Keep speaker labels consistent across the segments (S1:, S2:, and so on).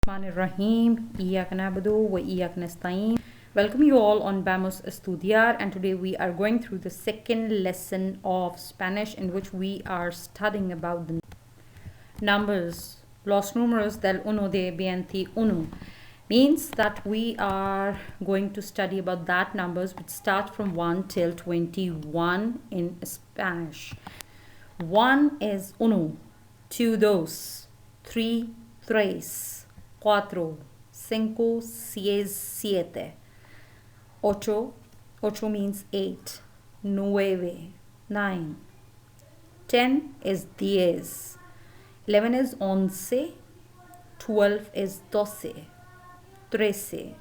S1: Rahim. Welcome you all on Vamos a Estudiar, and today we are going through the second lesson of Spanish, in which we are studying about the numbers, los números del uno de veintiuno. Means that we are going to study about that numbers which start from 1 till 21 in Spanish. 1 is uno, 2 dos, 3 tres, cuatro, cinco, seis, siete, ocho, ocho means 8, nueve, 9, 10 is diez, 11 is once, 12 is doce, trece,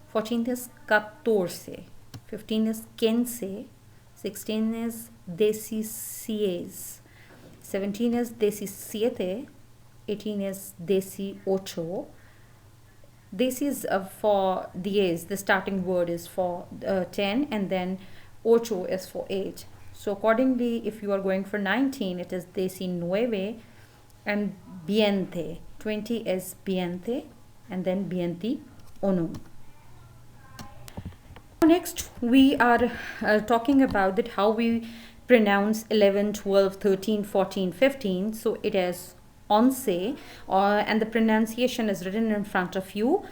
S1: 14 is catorce, 15 is quince, 16 is dieciséis, 17 is diecisiete, 18 is dieciocho. This is for diez, the starting word is for 10, and then ocho is for 8. So accordingly, if you are going for 19, it is diecinueve, and veinte. 20 is veinte, and then veintiuno. Next, we are talking about that how we pronounce 11, 12, 13, 14, 15. So it is once, and the pronunciation is written in front of you.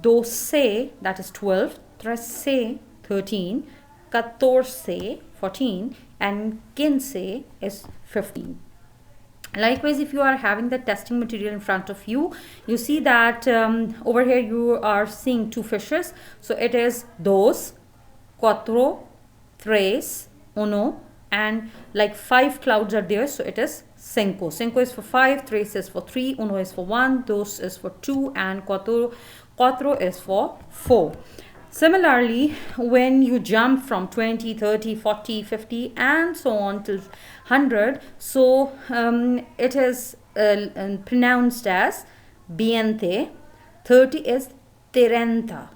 S1: Doce, that is 12, trece, 13, catorce, 14, and quince is 15. Likewise, if you are having the testing material in front of you, you see that over here you are seeing two fishes. So it is dos, cuatro, tres, uno, and like 5 clouds are there. So it is cinco. Cinco is for 5, tres is for 3, uno is for 1, dos is for 2, and cuatro is for 4. Similarly, when you jump from 20, 30, 40, 50, and so on till 100, so it is pronounced as veinte. 30 is treinta,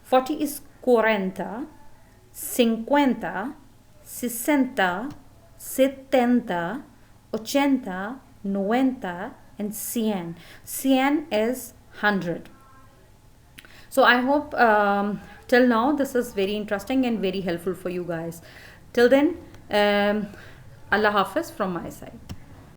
S1: 40 is cuarenta, cincuenta, sesenta, setenta, ochenta, noventa, and cien. Cien is 100. So I hope till now this is very interesting and very helpful for you guys. Till then, Allah Hafiz from my side.